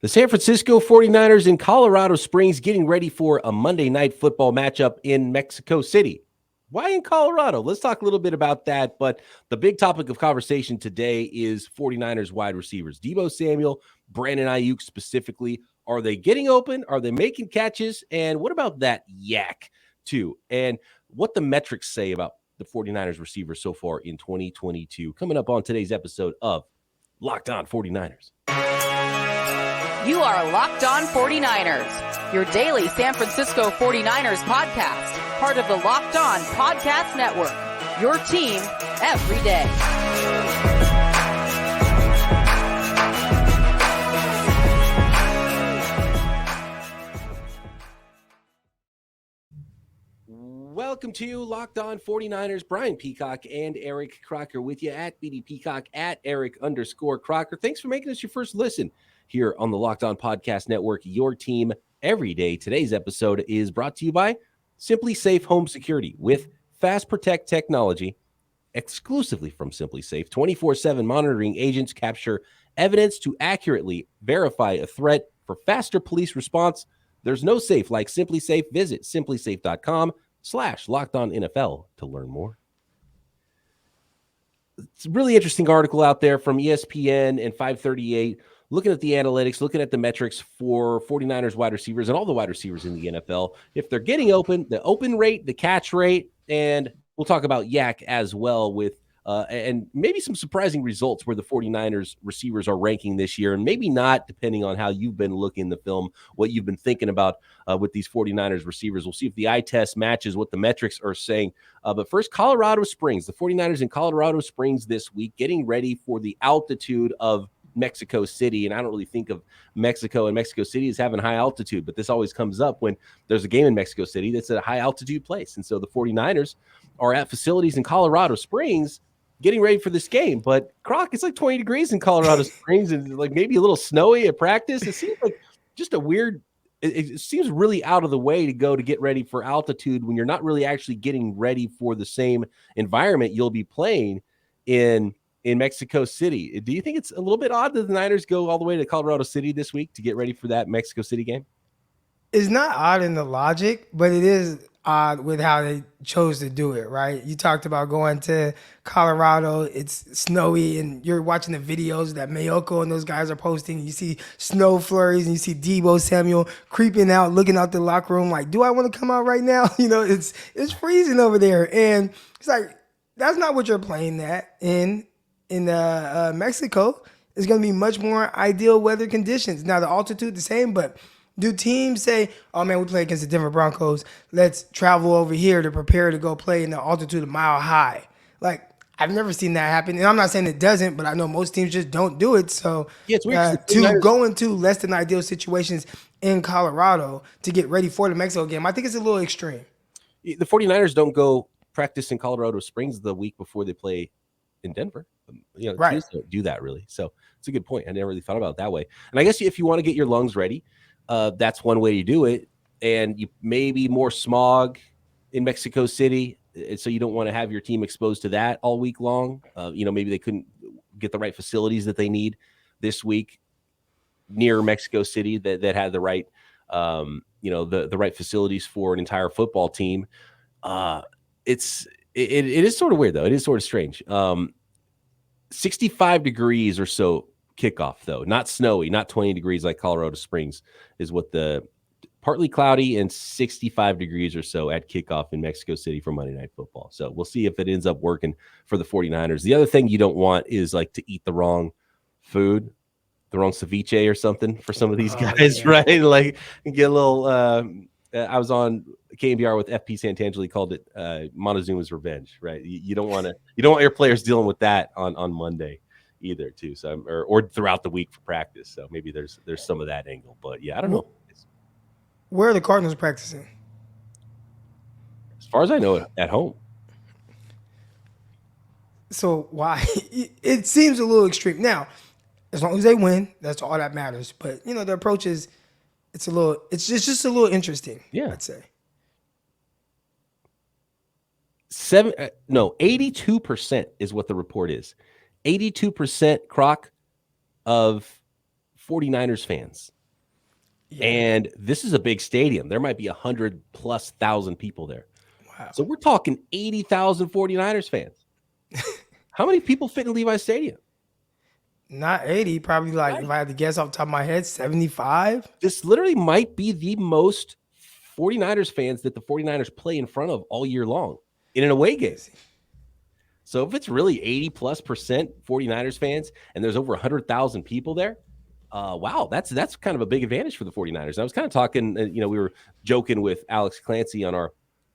The San Francisco 49ers in Colorado Springs getting ready for a Monday night football matchup in Mexico City. Why in Colorado? Let's talk a little bit about that. But the big topic of conversation today is 49ers wide receivers. Deebo Samuel, Brandon Aiyuk specifically. Are they getting open? Are they making catches? And what about that yak too? And what the metrics say about the 49ers receivers so far in 2022. Coming up on today's episode of Locked On 49ers. You are Locked On 49ers, your daily San Francisco 49ers podcast, part of the Locked On Podcast Network, your team every day. Welcome to Locked On 49ers. Brian Peacock and Eric Crocker with you at BD Peacock at Eric_Crocker. Thanks for making us your first listen here on the Locked On Podcast Network, your team every day. Today's episode is brought to you by SimpliSafe Home Security with Fast Protect technology, exclusively from SimpliSafe. 24/7 monitoring agents capture evidence to accurately verify a threat for faster police response. There's no safe like SimpliSafe. Visit simplisafe.com/LockedOnNFL to learn more. It's a really interesting article out there from ESPN and 538, looking at the analytics, looking at the metrics for 49ers wide receivers and all the wide receivers in the NFL. If they're getting open, the open rate, the catch rate, and we'll talk about yak as well with and maybe some surprising results where the 49ers receivers are ranking this year, and maybe not, depending on how you've been looking the film, what you've been thinking about with these 49ers receivers. We'll see if the eye test matches what the metrics are saying. But first, Colorado Springs. The 49ers in Colorado Springs this week, getting ready for the altitude of Mexico City. And I don't really think of Mexico and Mexico City as having high altitude, but this always comes up when there's a game in Mexico City that's at a high altitude place. And so the 49ers are at facilities in Colorado Springs getting ready for this game. But Croc, it's like 20 degrees in Colorado Springs and like maybe a little snowy at practice. It seems like just a weird, it seems really out of the way to go to get ready for altitude when you're not really actually getting ready for the same environment you'll be playing in Mexico City. Do you think it's a little bit odd that the Niners go all the way to Colorado City this week to get ready for that Mexico City game? It's not odd in the logic, but it is odd with how they chose to do it, right? You talked about going to Colorado, it's snowy, and you're watching the videos that Mayoko and those guys are posting. You see snow flurries, and you see Deebo Samuel creeping out, looking out the locker room like, do I want to come out right now? You know, it's freezing over there. And it's like, that's not what you're playing that in Mexico. It's going to be much more ideal weather conditions. Now, the altitude the same, but do teams say, oh, man, we play against the Denver Broncos. Let's travel over here to prepare to go play in the altitude a mile high? Like, I've never seen that happen. And I'm not saying it doesn't, but I know most teams just don't do it. So yeah, it's weird. To go into less than ideal situations in Colorado to get ready for the Mexico game, I think it's a little extreme. The 49ers don't go practice in Colorado Springs the week before they play in Denver. You know, right. Teams don't do that really. So it's a good point. I never really thought about it that way. And I guess if you want to get your lungs ready, that's one way you do it. And you maybe more smog in Mexico City, so you don't want to have your team exposed to that all week long. Maybe they couldn't get the right facilities that they need this week near Mexico City that had the right, the right facilities for an entire football team. It is sort of weird though. It is sort of strange. 65 degrees or so kickoff though, not snowy, not 20 degrees like Colorado Springs is what the partly cloudy and 65 degrees or so at kickoff in Mexico City for Monday Night Football. So we'll see if it ends up working for the 49ers. The other thing you don't want is like to eat the wrong food, the wrong ceviche or something for some of these guys, yeah. Right? Like get a little, I was on KNBR with FP Santangelo. He called it Montezuma's revenge, right? You don't want your players dealing with that on Monday either too. So or throughout the week for practice. So maybe there's some of that angle, but yeah, I don't know. Where are the Cardinals practicing? As far as I know, at home. So why? It seems a little extreme. Now, as long as they win, that's all that matters. But the approach is it's just a little interesting. Yeah, I'd say. 82% is what the report is. 82% Croc of 49ers fans. Yeah. And this is a big stadium. There might be 100,000+ people there. Wow. So we're talking 80,000 49ers fans. How many people fit in Levi's Stadium? Not 80, probably like, if I had to guess off the top of my head, 75. This literally might be the most 49ers fans that the 49ers play in front of all year long in an away game. So if it's really 80+% 49ers fans and there's over 100,000 people there, wow, that's kind of a big advantage for the 49ers. I was kind of talking, we were joking with Alex Clancy on our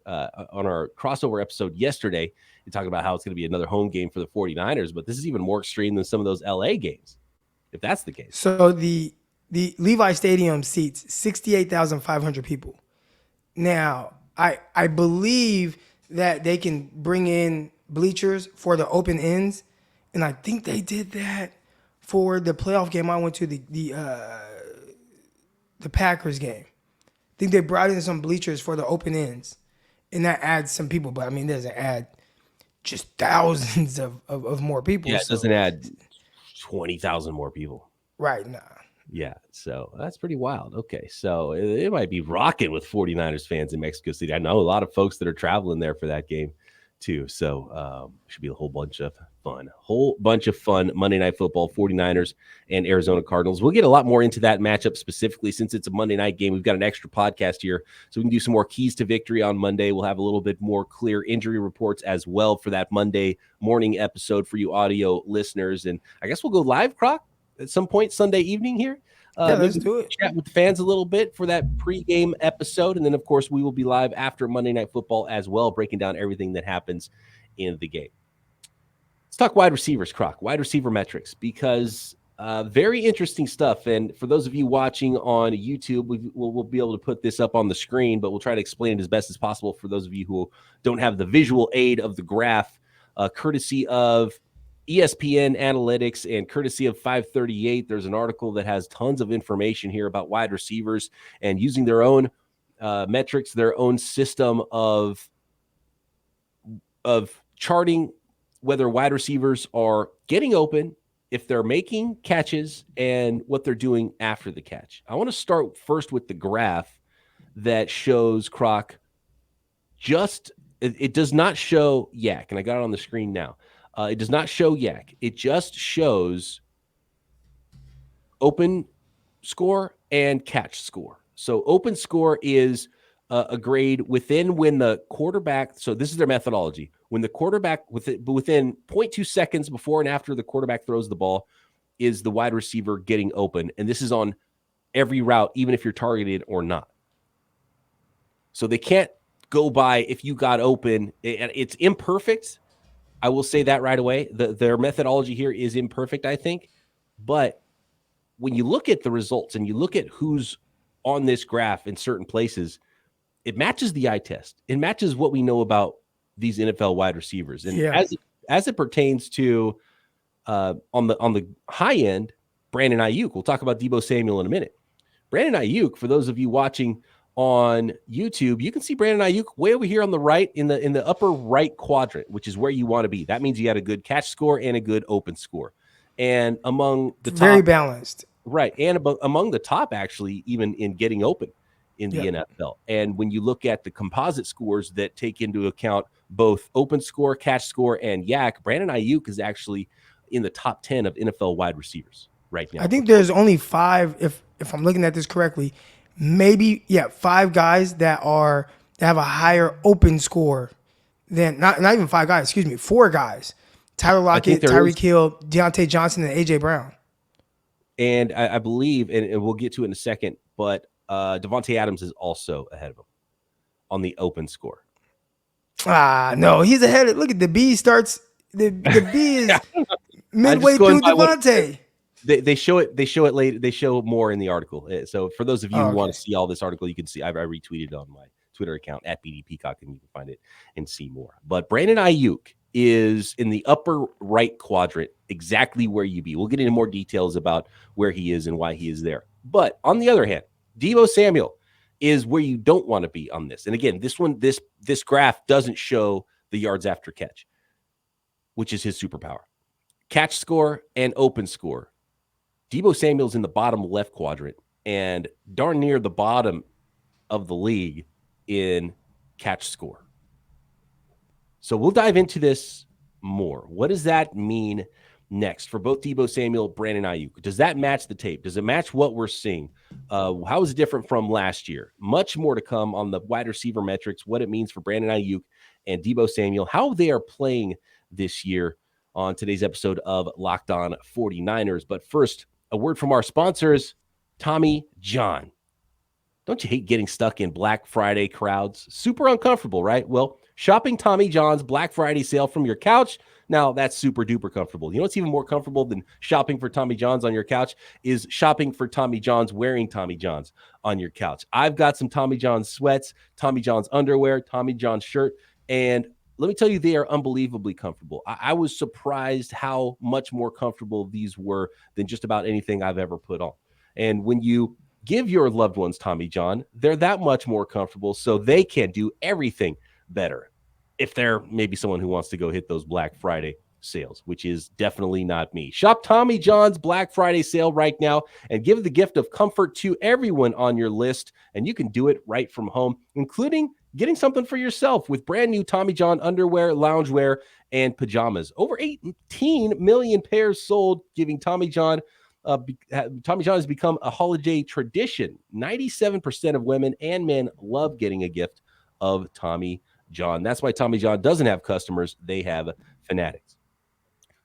crossover episode yesterday. We talked about how it's going to be another home game for the 49ers, but this is even more extreme than some of those LA games, if that's the case. So the Levi Stadium seats 68,500 people. Now, I believe that they can bring in bleachers for the open ends, and I think they did that for the playoff game I went to, the Packers game. I think they brought in some bleachers for the open ends, and that adds some people, but I mean, it doesn't add just thousands of more people. Yeah, it doesn't add 20,000 more people. Right, nah. Yeah, so that's pretty wild. Okay, so it might be rocking with 49ers fans in Mexico City. I know a lot of folks that are traveling there for that game too. So should be a whole bunch of fun. Monday Night Football, 49ers and Arizona Cardinals. We'll get a lot more into that matchup specifically since it's a Monday night game. We've got an extra podcast here, so we can do some more keys to victory on Monday. We'll have a little bit more clear injury reports as well for that Monday morning episode for you audio listeners. And I guess we'll go live, Croc, at some point Sunday evening here. Yeah, let's do it. Chat with the fans a little bit for that pregame episode. And then, of course, we will be live after Monday Night Football as well, breaking down everything that happens in the game. Let's talk wide receivers, Croc, wide receiver metrics, because very interesting stuff. And for those of you watching on YouTube, we'll be able to put this up on the screen, but we'll try to explain it as best as possible for those of you who don't have the visual aid of the graph, courtesy of ESPN analytics and courtesy of 538. There's an article that has tons of information here about wide receivers and using their own metrics, their own system of charting whether wide receivers are getting open, if they're making catches, and what they're doing after the catch. I want to start first with the graph that shows, Croc, it does not show Yak, and I got it on the screen now. It does not show Yak. It just shows open score and catch score. So open score is a grade within when the quarterback, so this is their methodology, when the quarterback within 0.2 seconds before and after the quarterback throws the ball is the wide receiver getting open. And this is on every route, even if you're targeted or not. So they can't go by if you got open. It's imperfect. I will say that right away. Their methodology here is imperfect, I think. But when you look at the results and you look at who's on this graph in certain places, it matches the eye test. It matches what we know about these NFL wide receivers. And as it pertains to on the high end, Brandon Aiyuk. We'll talk about Deebo Samuel in a minute. Brandon Aiyuk, for those of you watching on YouTube, you can see Brandon Aiyuk way over here on the right in the upper right quadrant, which is where you want to be. That means you had a good catch score and a good open score. And among the top, very balanced. Right. And among the top, actually, even in getting open in the NFL. And when you look at the composite scores that take into account both open score, catch score, and Yak, Brandon Aiyuk is actually in the top 10 of NFL wide receivers right now. I think there's only 5, if I'm looking at this correctly, maybe 5 guys that have a higher open score than not even 5 guys, excuse me, 4 guys. Tyler Lockett, Tyreek Hill, Deontay Johnson, and AJ Brown. And I believe, and we'll get to it in a second, but Devontae Adams is also ahead of him on the open score. No, he's ahead. Look at the B starts. The B is midway through Devontae. They show it later. They show more in the article. So for those of you who want to see all this article, you can see. I retweeted on my Twitter account at BD Peacock, and you can find it and see more. But Brandon Aiyuk is in the upper right quadrant, exactly where you be. We'll get into more details about where he is and why he is there. But on the other hand, Deebo Samuel is where you don't want to be on this. And again, this graph doesn't show the yards after catch, which is his superpower. Catch score and open score. Deebo Samuel's in the bottom left quadrant and darn near the bottom of the league in catch score. So we'll dive into this more. What does that mean next for both Deebo Samuel, Brandon Aiyuk? Does that match the tape? Does it match what we're seeing? How is it different from last year? Much more to come on the wide receiver metrics, what it means for Brandon Aiyuk and Deebo Samuel, how they are playing this year on today's episode of Locked On 49ers. But first, a word from our sponsors, Tommy John. Don't you hate getting stuck in Black Friday crowds? Super uncomfortable, right? Well, shopping Tommy John's Black Friday sale from your couch, now that's super duper comfortable. You know what's even more comfortable than shopping for Tommy John's on your couch is shopping for Tommy John's wearing Tommy John's on your couch. I've got some Tommy John's sweats, Tommy John's underwear, Tommy John's shirt, and let me tell you, they are unbelievably comfortable. I was surprised how much more comfortable these were than just about anything I've ever put on. And when you give your loved ones Tommy John, they're that much more comfortable so they can do everything better. If they're maybe someone who wants to go hit those Black Friday sales, which is definitely not me. Shop Tommy John's Black Friday sale right now and give the gift of comfort to everyone on your list. And you can do it right from home, including getting something for yourself with brand new Tommy John underwear, loungewear, and pajamas. Over 18 million pairs sold, giving Tommy John has become a holiday tradition. 97% of women and men love getting a gift of Tommy John. That's why Tommy John doesn't have customers. They have fanatics.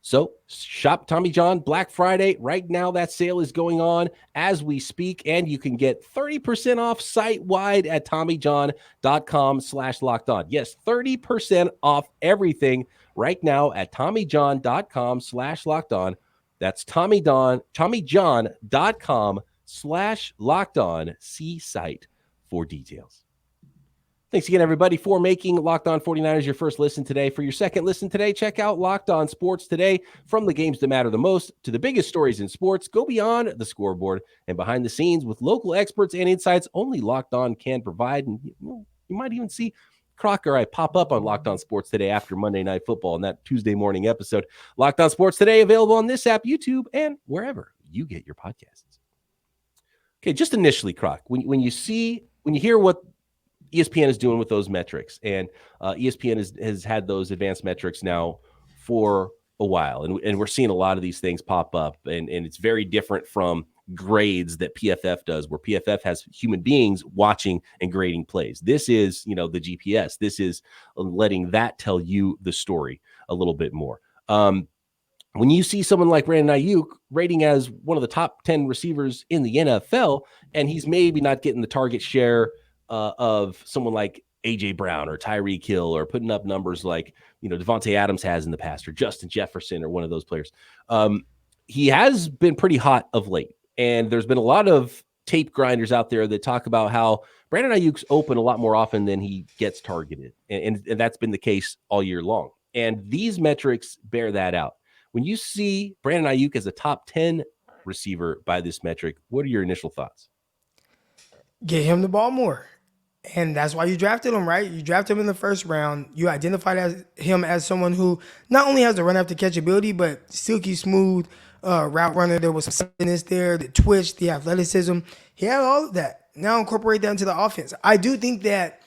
So shop Tommy John Black Friday. Right now, that sale is going on as we speak, and you can get 30% off site-wide at TommyJohn.com/lockedon. Yes, 30% off everything right now at TommyJohn.com/lockedon. That's TommyJohn.com/lockedon. See site for details. Thanks again, everybody, for making Locked On 49ers your first listen today. For your second listen today, check out Locked On Sports Today. From the games that matter the most to the biggest stories in sports, go beyond the scoreboard and behind the scenes with local experts and insights only Locked On can provide. And you might even see Crocker pop up on Locked On Sports Today after Monday Night Football in that Tuesday morning episode. Locked On Sports Today, available on this app, YouTube, and wherever you get your podcasts. Okay, just initially, Croc, when you hear what ESPN is doing with those metrics, and ESPN has had those advanced metrics now for a while, and we're seeing a lot of these things pop up, and it's very different from grades that PFF does, where PFF has human beings watching and grading plays. This is, the GPS. This is letting that tell you the story a little bit more. When you see someone like Brandon Aiyuk rating as one of the top 10 receivers in the NFL, and he's maybe not getting the target share of someone like A.J. Brown or Tyreek Hill, or putting up numbers like, Devontae Adams has in the past, or Justin Jefferson, or one of those players. He has been pretty hot of late. And there's been a lot of tape grinders out there that talk about how Brandon Aiyuk's open a lot more often than he gets targeted. And that's been the case all year long. And these metrics bear that out. When you see Brandon Aiyuk as a top 10 receiver by this metric, what are your initial thoughts? Get him the ball more. And that's why you drafted him, right? You drafted him in the first round. You identified him as someone who not only has the run after catch ability, but silky smooth route runner. There was some fitness there, the twitch, the athleticism. He had all of that. Now incorporate that into the offense. I do think that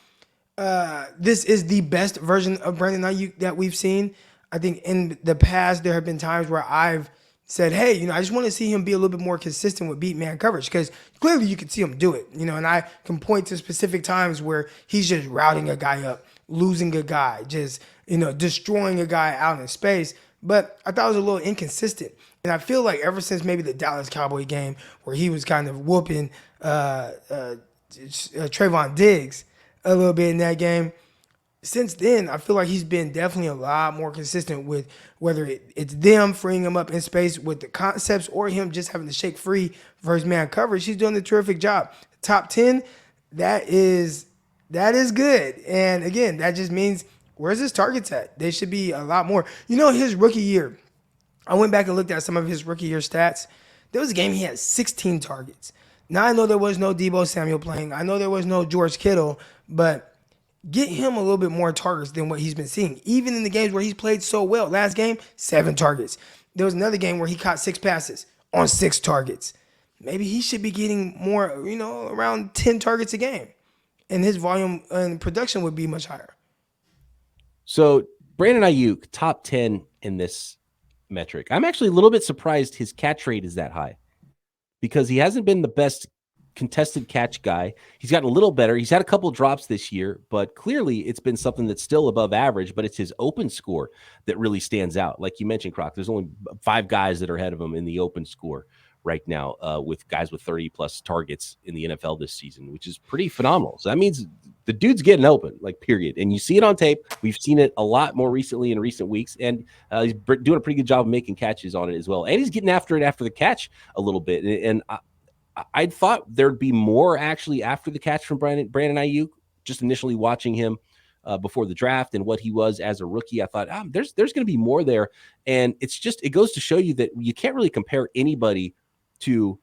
this is the best version of Brandon Aiyuk that we've seen. I think in the past there have been times where I've said, hey, I just want to see him be a little bit more consistent with beat man coverage, because clearly you can see him do it, and I can point to specific times where he's just routing a guy up, losing a guy, just, destroying a guy out in space. But I thought it was a little inconsistent. And I feel like ever since maybe the Dallas Cowboy game where he was kind of whooping Trayvon Diggs a little bit in that game, since then, I feel like he's been definitely a lot more consistent with whether it's them freeing him up in space with the concepts or him just having to shake free for his man coverage. He's doing a terrific job. Top 10, that is good. And again, that just means where's his targets at? They should be a lot more. His rookie year, I went back and looked at some of his rookie year stats. There was a game he had 16 targets. Now, I know there was no Deebo Samuel playing. I know there was no George Kittle, but get him a little bit more targets than what he's been seeing. Even in the games where he's played so well. Last game, 7 targets. There was another game where he caught 6 passes. on 6 targets. Maybe he should be getting more, around 10 targets a game. And his volume and production would be much higher. So Brandon Aiyuk, top 10 in this metric. I'm actually a little bit surprised his catch rate is that high because he hasn't been the best contested catch guy. He's gotten a little better. He's had a couple drops this year, but clearly it's been something that's still above average, but it's his open score that really stands out. Like you mentioned, Croc, there's only 5 guys that are ahead of him in the open score right now, with guys with 30 plus targets in the NFL this season, which is pretty phenomenal. So that means the dude's getting open, like, period. And you see it on tape. We've seen it a lot more recently in recent weeks, and he's doing a pretty good job of making catches on it as well. And he's getting after it after the catch a little bit. And I thought there'd be more actually after the catch from Brandon Aiyuk, just initially watching him before the draft and what he was as a rookie. I thought, there's going to be more there. And it goes to show you that you can't really compare anybody to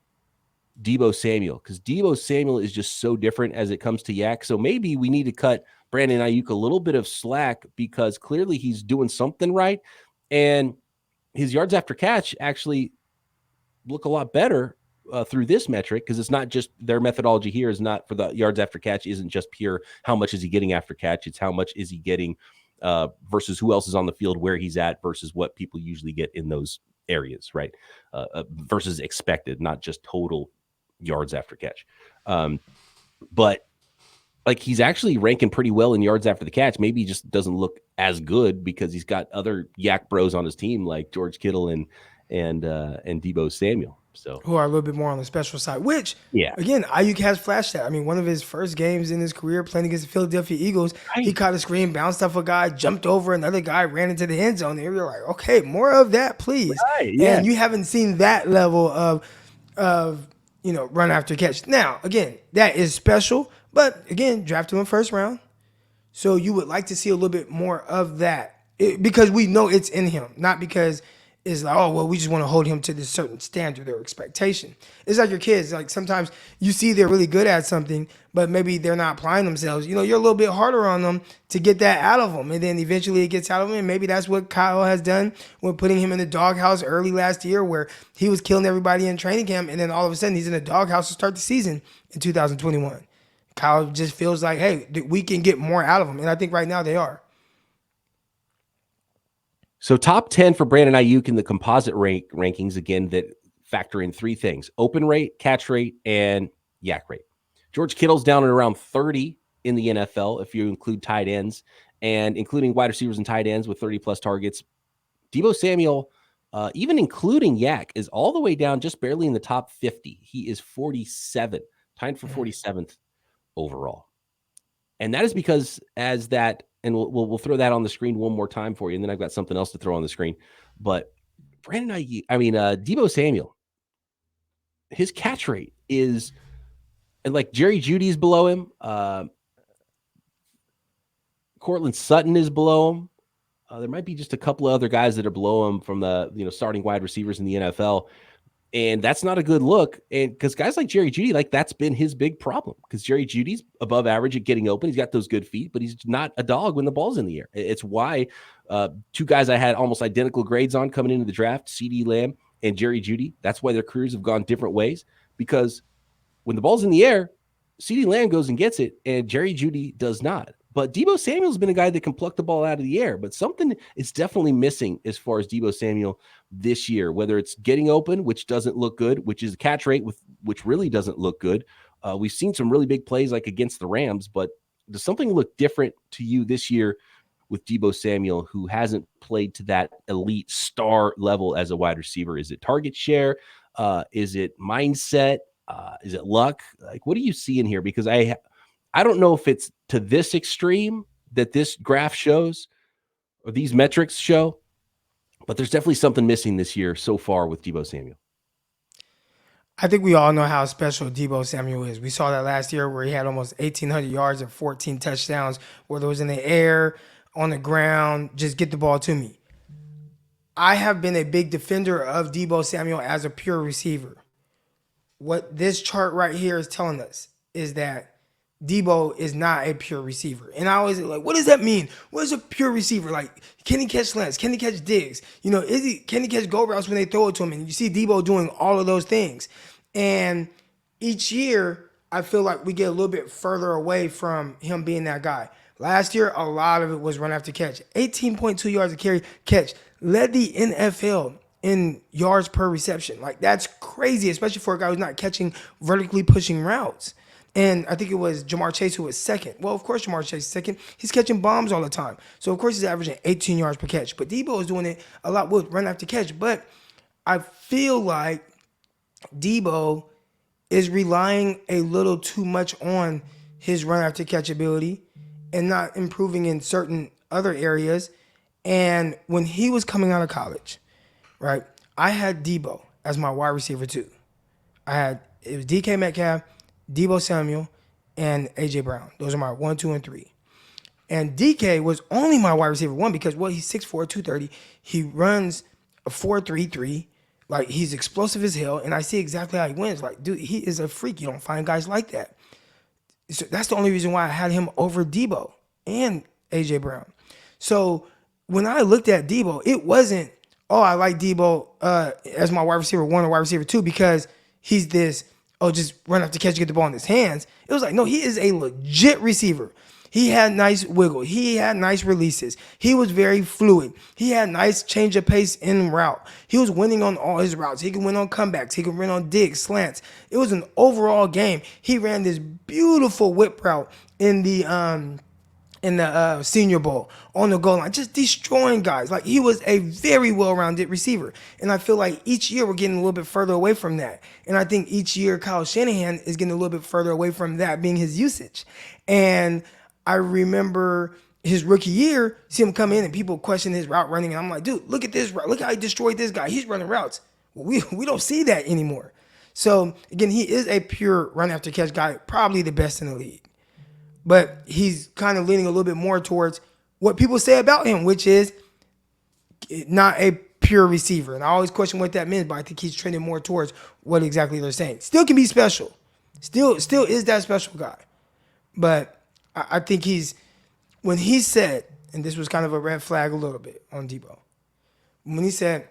Deebo Samuel, because Deebo Samuel is just so different as it comes to Yak. So maybe we need to cut Brandon Aiyuk a little bit of slack, because clearly he's doing something right. And his yards after catch actually look a lot better through this metric, because it's not just their methodology here is not for the yards after catch isn't just pure how much is he getting after catch. It's how much is he getting versus who else is on the field, where he's at versus what people usually get in those areas, right? Versus expected, not just total yards after catch. But like, he's actually ranking pretty well in yards after the catch. Maybe he just doesn't look as good because he's got other yak bros on his team like George Kittle and Deebo Samuel. So, who are a little bit more on the special side, which, yeah, again, Aiyuk has flashed that. I mean, one of his first games in his career playing against the Philadelphia Eagles, he caught a screen, bounced off a guy, jumped over another guy, ran into the end zone. And you're like, okay, more of that, please. Right, yeah. And you haven't seen that level of run after catch. Now, again, that is special, but again, drafted him first round. So you would like to see a little bit more of that because we know it's in him, not because it's like, oh, well, we just want to hold him to this certain standard or expectation. It's like your kids. Like, sometimes you see they're really good at something, but maybe they're not applying themselves. You're a little bit harder on them to get that out of them. And then eventually it gets out of them. And maybe that's what Kyle has done when putting him in the doghouse early last year, where he was killing everybody in training camp. And then all of a sudden he's in the doghouse to start the season in 2021. Kyle just feels like, hey, we can get more out of him. And I think right now they are. So top 10 for Brandon Aiyuk in the composite rankings, again, that factor in 3 things: open rate, catch rate, and yak rate. George Kittle's down at around 30 in the NFL if you include tight ends, and including wide receivers and tight ends with 30-plus targets. Deebo Samuel, even including yak, is all the way down just barely in the top 50. He is 47, tied for 47th overall. And that is because and we'll throw that on the screen one more time for you, and then I've got something else to throw on the screen. But Deebo Samuel, his catch rate is, and like Jerry Jeudy's below him. Cortland Sutton is below him. There might be just a couple of other guys that are below him from the starting wide receivers in the NFL. And that's not a good look. And because guys like Jerry Jeudy, like, that's been his big problem, because Jerry Judy's above average at getting open. He's got those good feet, but he's not a dog when the ball's in the air. It's why 2 guys I had almost identical grades on coming into the draft, CeeDee Lamb and Jerry Jeudy. That's why their careers have gone different ways, because when the ball's in the air, CeeDee Lamb goes and gets it, and Jerry Jeudy does not. But Deebo Samuel's been a guy that can pluck the ball out of the air, but something is definitely missing as far as Deebo Samuel this year, whether it's getting open, which doesn't look good, which is a catch rate which really doesn't look good. We've seen some really big plays like against the Rams, but does something look different to you this year with Deebo Samuel, who hasn't played to that elite star level as a wide receiver? Is it target share? Is it mindset? Is it luck? Like, what do you see in here? Because I don't know if it's to this extreme that this graph shows or these metrics show, but there's definitely something missing this year so far with Deebo Samuel. I think we all know how special Deebo Samuel is. We saw that last year where he had almost 1,800 yards and 14 touchdowns, whether it was in the air, on the ground, just get the ball to me. I have been a big defender of Deebo Samuel as a pure receiver. What this chart right here is telling us is that Deebo is not a pure receiver. And I always like, what does that mean? What is a pure receiver? Like, can he catch slants? Can he catch digs? Can he catch go routes when they throw it to him? And you see Deebo doing all of those things. And each year, I feel like we get a little bit further away from him being that guy. Last year, a lot of it was run after catch. 18.2 yards a carry catch. Led the NFL in yards per reception. Like, that's crazy, especially for a guy who's not catching vertically pushing routes. And I think it was Jamar Chase who was second. Well, of course, Jamar Chase is second. He's catching bombs all the time. So, of course, he's averaging 18 yards per catch. But Deebo is doing it a lot with run after catch. But I feel like Deebo is relying a little too much on his run after catch ability and not improving in certain other areas. And when he was coming out of college, right, I had Deebo as my wide receiver too. It was DK Metcalf, Deebo Samuel, and A.J. Brown. Those are my 1, 2, and 3. And DK was only my wide receiver 1 because, well, he's 6'4", 230. He runs a 4.33. Like, he's explosive as hell, and I see exactly how he wins. Like, dude, he is a freak. You don't find guys like that. So that's the only reason why I had him over Deebo and A.J. Brown. So when I looked at Deebo, it wasn't, I like Deebo as my wide receiver 1 or wide receiver 2 because he's this, just run after catch, get the ball in his hands. It was like, no, he is a legit receiver. He had nice wiggle. He had nice releases. He was very fluid. He had nice change of pace in route. He was winning on all his routes. He could win on comebacks. He could win on digs, slants. It was an overall game. He ran this beautiful whip route in the Senior Bowl on the goal line, just destroying guys. Like, he was a very well-rounded receiver. And I feel like each year we're getting a little bit further away from that. And I think each year Kyle Shanahan is getting a little bit further away from that being his usage. And I remember his rookie year, see him come in and people question his route running. And I'm like, dude, look at this route. Look how he destroyed this guy. He's running routes. Well, we don't see that anymore. So, again, he is a pure run-after-catch guy, probably the best in the league. But he's kind of leaning a little bit more towards what people say about him, which is not a pure receiver. And I always question what that means, but I think he's trending more towards what exactly they're saying. Still can be special. Still is that special guy. But I think when he said, and this was kind of a red flag a little bit on Deebo, when he said,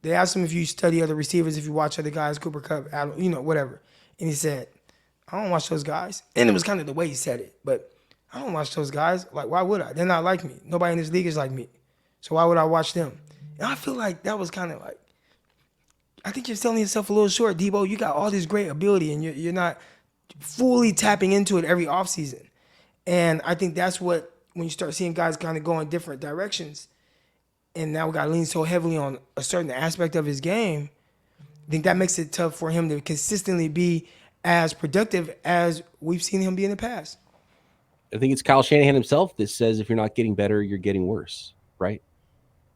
they asked him if you study other receivers, if you watch other guys, Cooper Kupp, Adam, whatever. And he said, I don't watch those guys. And it was kind of the way he said it, but I don't watch those guys. Like, why would I? They're not like me. Nobody in this league is like me. So why would I watch them? And I feel like that was kind of like, I think you're selling yourself a little short, Deebo. You got all this great ability, and you're not fully tapping into it every offseason. And I think that's what, when you start seeing guys kind of go in different directions, and now we got to lean so heavily on a certain aspect of his game, I think that makes it tough for him to consistently be as productive as we've seen him be in the past. I think it's Kyle Shanahan himself that says if you're not getting better, you're getting worse, right?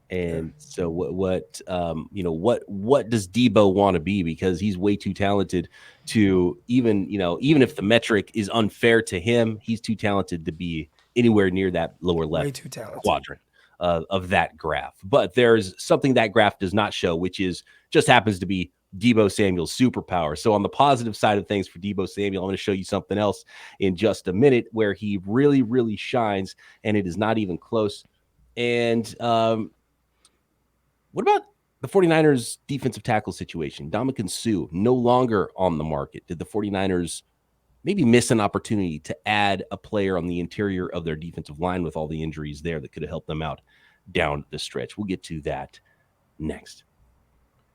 And so what does Deebo want to be? Because he's way too talented to even if the metric is unfair to him, he's too talented to be anywhere near that lower left quadrant of that graph. But there's something that graph does not show, which is just happens to be Deebo Samuel's superpower. So on the positive side of things for Deebo Samuel, I'm going to show you something else in just a minute where he really, really shines, and it is not even close. And what about the 49ers defensive tackle situation? Ndamukong Suh no longer on the market. Did the 49ers maybe miss an opportunity to add a player on the interior of their defensive line with all the injuries there that could have helped them out down the stretch? We'll get to that next.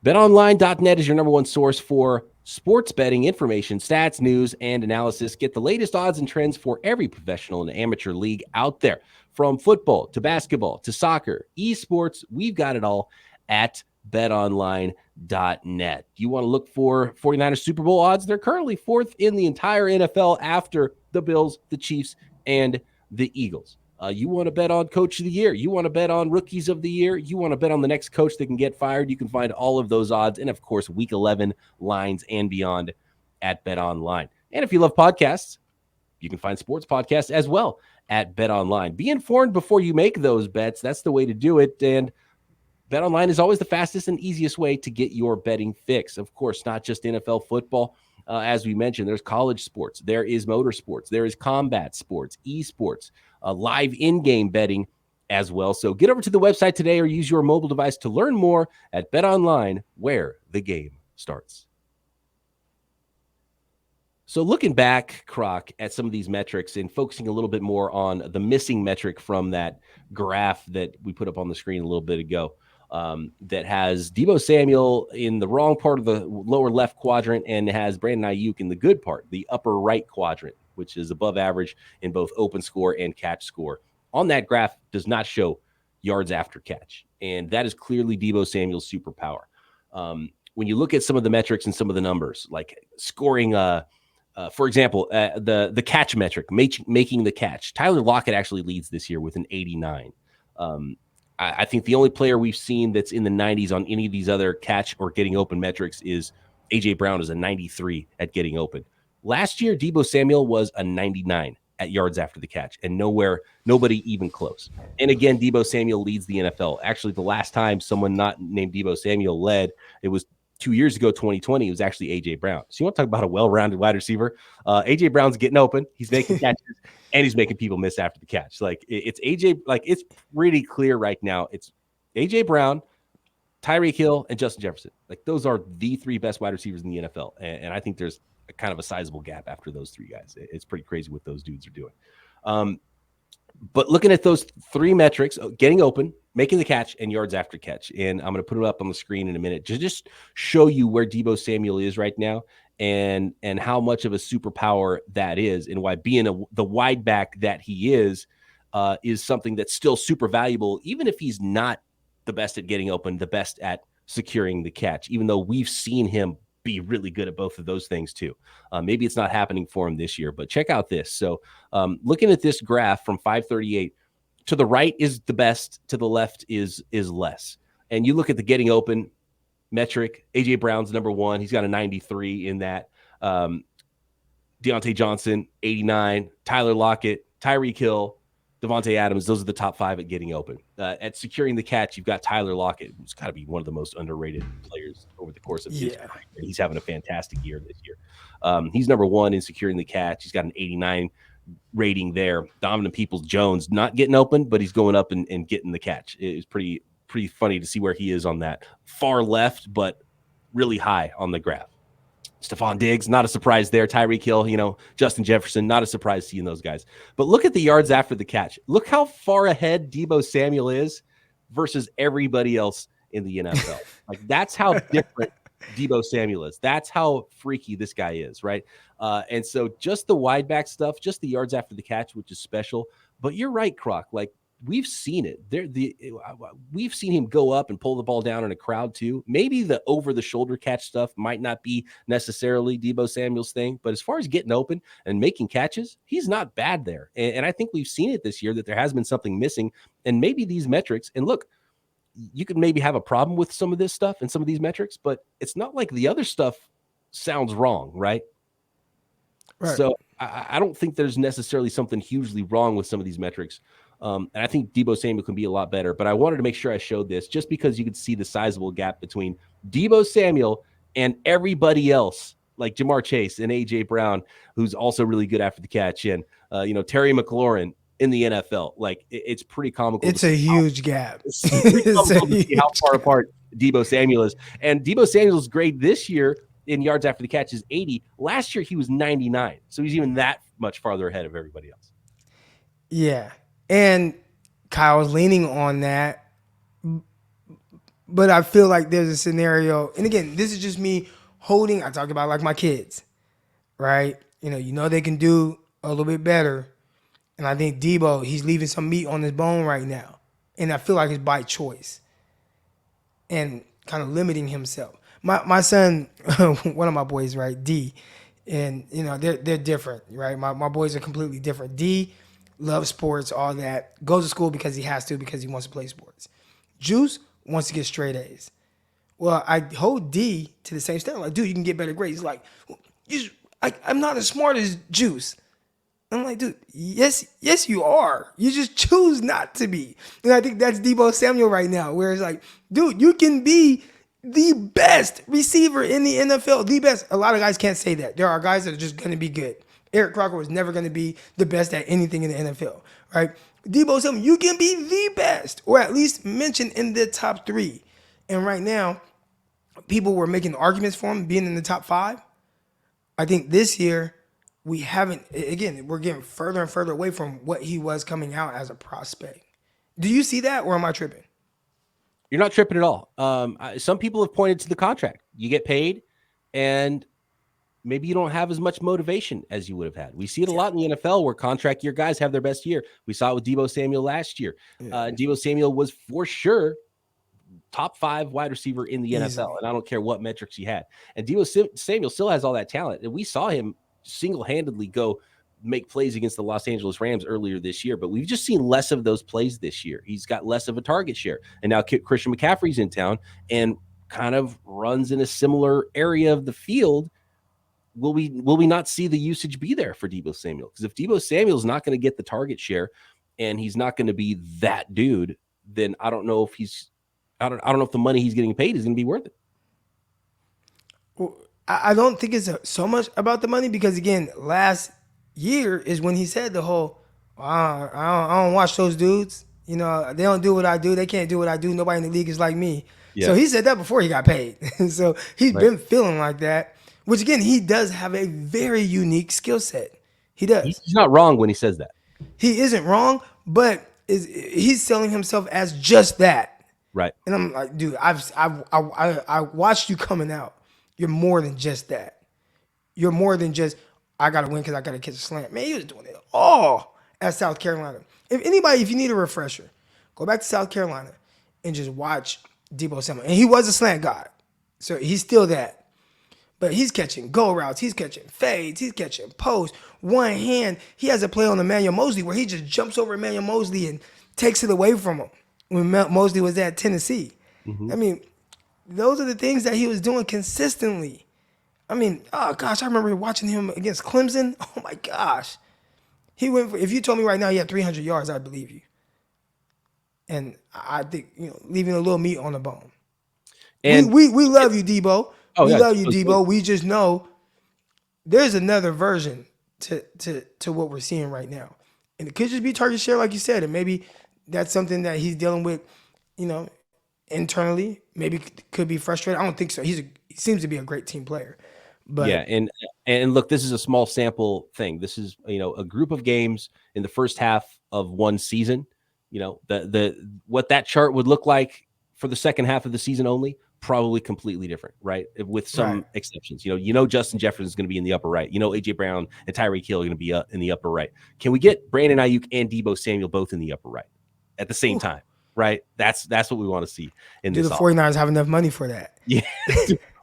BetOnline.net is your number one source for sports betting information, stats, news, and analysis. Get the latest odds and trends for every professional and amateur league out there. From football to basketball to soccer, esports, we've got it all at betonline.net. You want to look for 49ers Super Bowl odds? They're currently fourth in the entire NFL after the Bills, the Chiefs, and the Eagles. You want to bet on Coach of the Year. You want to bet on Rookies of the Year. You want to bet on the next coach that can get fired. You can find all of those odds and, of course, Week 11 lines and beyond at BetOnline. And if you love podcasts, you can find sports podcasts as well at BetOnline. Be informed before you make those bets. That's the way to do it. And BetOnline is always the fastest and easiest way to get your betting fix. Of course, not just NFL football, As we mentioned, there's college sports, there is motorsports, there is combat sports, esports, live in-game betting as well. So get over to the website today or use your mobile device to learn more at BetOnline, where the game starts. So looking back, Croc, at some of these metrics and focusing a little bit more on the missing metric from that graph that we put up on the screen a little bit ago, that has Deebo Samuel in the wrong part of the lower left quadrant and has Brandon Aiyuk in the good part, the upper right quadrant, which is above average in both open score and catch score. On that graph does not show yards after catch, and that is clearly Deebo Samuel's superpower. When you look at some of the metrics and some of the numbers, like scoring for example, the catch metric, making the catch. Tyler Lockett actually leads this year with an 89. I think the only player we've seen that's in the 90s on any of these other catch or getting open metrics is A.J. Brown is a 93 at getting open. Last year, Deebo Samuel was a 99 at yards after the catch, and nobody even close. And again, Deebo Samuel leads the NFL. Actually, the last time someone not named Deebo Samuel led, it was 2 years ago, 2020, it was actually A.J. Brown. So you want to talk about a well-rounded wide receiver? A.J. Brown's getting open. He's making catches, and he's making people miss after the catch. Like, it's A.J. Like, it's pretty clear right now. It's A.J. Brown, Tyreek Hill, and Justin Jefferson. Like, those are the three best wide receivers in the NFL. And I think there's a kind of a sizable gap after those three guys. It's pretty crazy what those dudes are doing. But looking at those three metrics, getting open, making the catch, and yards after catch. And I'm going to put it up on the screen in a minute to just show you where Deebo Samuel is right now and how much of a superpower that is, and why being the wide back that he is something that's still super valuable, even if he's not the best at getting open, the best at securing the catch, even though we've seen him be really good at both of those things too. Maybe it's not happening for him this year, but check out this. So looking at this graph from 538, to the right is the best, to the left is less. And you look at the getting open metric, A.J. Brown's number one. He's got a 93 in that. Deontay Johnson, 89. Tyler Lockett, Tyreek Hill, Devontae Adams, those are the top five at getting open. At securing the catch, you've got Tyler Lockett, who's got to be one of the most underrated players over the course of his career. He's having a fantastic year this year. He's number one in securing the catch. He's got an 89 rating there. Donovan Peoples-Jones not getting open, but he's going up and getting the catch. It's pretty funny to see where he is on that far left, but really high on the graph. Stephon Diggs, not a surprise there. Tyreek Hill, Justin Jefferson, not a surprise seeing those guys. But look at the yards after the catch. Look how far ahead Deebo Samuel is versus everybody else in the NFL. Like, that's how different Deebo Samuel is. That's how freaky this guy is, right? And so just the wide back stuff, just the yards after the catch, which is special. But you're right, Croc. Like, we've seen it. We've seen him go up and pull the ball down in a crowd too. Maybe the over-the-shoulder catch stuff might not be necessarily Deebo Samuel's thing, but as far as getting open and making catches, he's not bad there. And I think we've seen it this year that there has been something missing, and maybe these metrics. And look, you could maybe have a problem with some of this stuff and some of these metrics, but it's not like the other stuff sounds wrong, right? So I don't think there's necessarily something hugely wrong with some of these metrics. And I think Deebo Samuel can be a lot better, but I wanted to make sure I showed this just because you could see the sizable gap between Deebo Samuel and everybody else, like Jamar Chase and A.J. Brown, who's also really good after the catch, and Terry McLaurin in the NFL. Like, it's pretty comical. It's a huge gap. It's pretty comical to see how far apart Deebo Samuel is. And Deebo Samuel's grade this year in yards after the catch is 80. Last year he was 99, so he's even that much farther ahead of everybody else. Yeah. And Kyle's leaning on that, but I feel like there's a scenario, and again, this is just me I talk about like my kids, right? They can do a little bit better, and I think Deebo, he's leaving some meat on his bone right now, and I feel like it's by choice and kind of limiting himself. My son, one of my boys, right, D, and they're different, right? My boys are completely different. D loves sports, all that. Goes to school because he has to, because he wants to play sports. Juice wants to get straight A's. Well, I hold D to the same standard. Like, dude, you can get better grades. He's like, I'm not as smart as Juice. I'm like, dude, yes, you are. You just choose not to be. And I think that's Deebo Samuel right now, where it's like, dude, you can be the best receiver in the NFL. The best. A lot of guys can't say that. There are guys that are just going to be good. Eric Crocker was never going to be the best at anything in the NFL, right? Deebo Samuel, you can be the best, or at least mentioned in the top 3. And right now, people were making arguments for him being in the top 5. I think this year, we haven't, again, we're getting further and further away from what he was coming out as a prospect. Do you see that, or am I tripping? You're not tripping at all. Some people have pointed to the contract. You get paid, and maybe you don't have as much motivation as you would have had. We see it a lot in the NFL where contract year guys have their best year. We saw it with Deebo Samuel last year. Deebo Samuel was for sure top 5 wide receiver in the NFL, and I don't care what metrics he had. And Deebo Samuel still has all that talent, and we saw him single-handedly go make plays against the Los Angeles Rams earlier this year, but we've just seen less of those plays this year. He's got less of a target share, and now Christian McCaffrey's in town and kind of runs in a similar area of the field. Will we not see the usage be there for Deebo Samuel? Because if Deebo Samuel's not going to get the target share and he's not going to be that dude, then I don't know if I don't know if the money he's getting paid is going to be worth it. Well, I don't think it's so much about the money because, again, last year is when he said the whole, I don't watch those dudes. You know, they don't do what I do. They can't do what I do. Nobody in the league is like me. Yeah. So he said that before he got paid. So he's been feeling like that, which, again, he does have a very unique skill set. He does. He's not wrong when he says that. He isn't wrong, but he's selling himself as just that. Right. And I'm like, dude, I watched you coming out. You're more than just that. You're more than just, I got to win because I got to catch a slant. Man, he was doing it all at South Carolina. If you need a refresher, go back to South Carolina and just watch Deebo Samuel. And he was a slant god. So he's still that. But he's catching go routes. He's catching fades. He's catching posts. One hand. He has a play on Emmanuel Mosley where he just jumps over Emmanuel Mosley and takes it away from him when Mosley was at Tennessee. Mm-hmm. I mean, those are the things that he was doing consistently. I mean, oh gosh, I remember watching him against Clemson. Oh my gosh. If you told me right now he had 300 yards, I'd believe you. And I think, leaving a little meat on the bone. And we love you, Deebo. We love you, Deebo. We just know there's another version to what we're seeing right now. And it could just be target share, like you said, and maybe that's something that he's dealing with, internally. Maybe could be frustrated. I don't think so. He seems to be a great team player. But yeah, and look, this is a small sample thing. This is a group of games in the first half of one season. The what that chart would look like for the second half of the season only, probably completely different, right? With some exceptions. Justin Jefferson is going to be in the upper right. AJ Brown and Tyreek Hill are going to be in the upper right. Can we get Brandon Aiyuk and Deebo Samuel both in the upper right at the same time? Right, that's what we want to see. Do the 49ers have enough money for that? Yeah.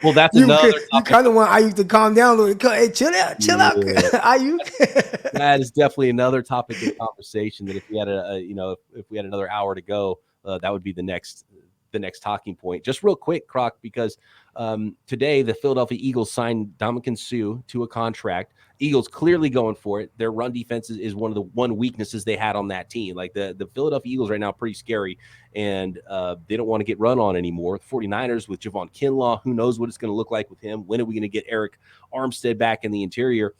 Well, that's another topic. You kind of want Aiyuk to calm down a little. Hey, chill out, Aiyuk. That is definitely another topic of conversation. That if we had if we had another hour to go, that would be the next talking point. Just real quick, Croc, because today the Philadelphia Eagles signed Ndamukong Suh to a contract. Eagles clearly going for it. Their run defense is one of the weaknesses they had on that team. Like the Philadelphia Eagles right now are pretty scary, and they don't want to get run on anymore. The 49ers with Javon Kinlaw, who knows what it's going to look like with him. When are we going to get Eric Armstead back in the interior?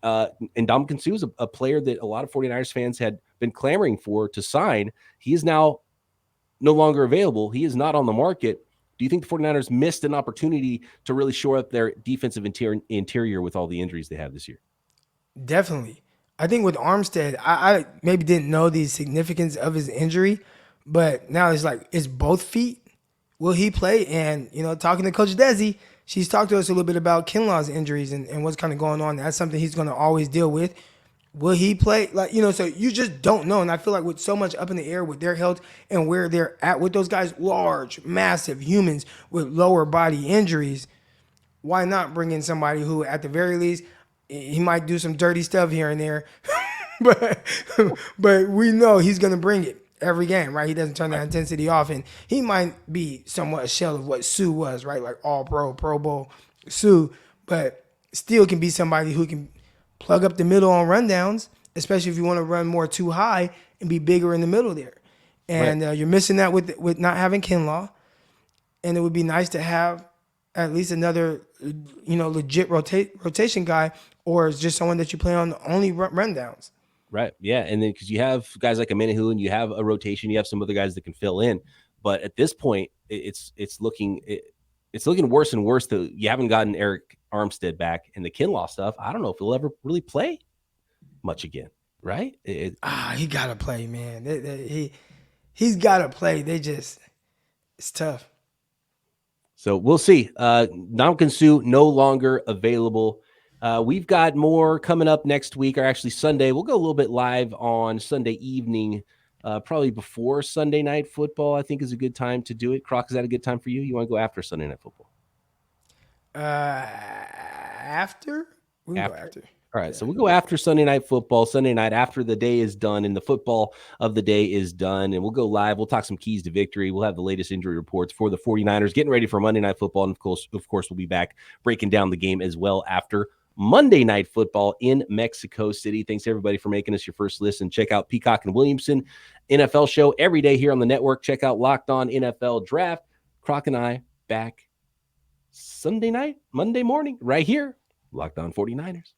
And Ndamukong Suh is a player that a lot of 49ers fans had been clamoring for to sign. He is now no longer available. He is not on the market. Do you think the 49ers missed an opportunity to really shore up their defensive interior with all the injuries they have this year? Definitely. I think with Armstead, I maybe didn't know the significance of his injury, but now it's both feet. Will he play? And, talking to Coach Desi, she's talked to us a little bit about Kinlaw's injuries and what's kind of going on. That's something he's going to always deal with. Will he play? So you just don't know. And I feel like with so much up in the air with their health and where they're at with those guys, large, massive humans with lower body injuries, why not bring in somebody who, at the very least, he might do some dirty stuff here and there, but we know he's going to bring it every game, right? He doesn't turn that intensity off, and he might be somewhat a shell of what Suh was, right? Like All-Pro, Pro Bowl Suh, but still can be somebody who can plug up the middle on rundowns, especially if you want to run more too high and be bigger in the middle there. And you're missing that with not having Kinlaw. and it would be nice to have at least another, legit rotation guy, or just someone that you play on only rundowns. Right. Yeah. And then because you have guys like a Minahu and you have a rotation, you have some other guys that can fill in. But at this point, it's looking worse and worse that you haven't gotten Eric Armstead back, and the Kinlaw stuff. I don't know if he'll ever really play much again. Right. He gotta play, man. He's gotta play. It's tough. So we'll see. Ndamukong Suh no longer available. We've got more coming up next week, or actually Sunday. We'll go a little bit live on Sunday evening, probably before Sunday Night Football. I think is a good time to do it. Croc, is that a good time for you? You want to go after Sunday Night Football? After? We can go after. All right, so we'll go after Sunday Night Football, Sunday night after the day is done and the football of the day is done, and we'll go live. We'll talk some keys to victory. We'll have the latest injury reports for the 49ers, getting ready for Monday Night Football, and of course, we'll be back breaking down the game as well after Monday Night Football in Mexico City. Thanks, everybody, for making us your first listen. Check out Peacock and Williamson NFL show every day here on the network. Check out Locked On NFL Draft. Croc and I back Sunday night, Monday morning, right here, Locked On 49ers.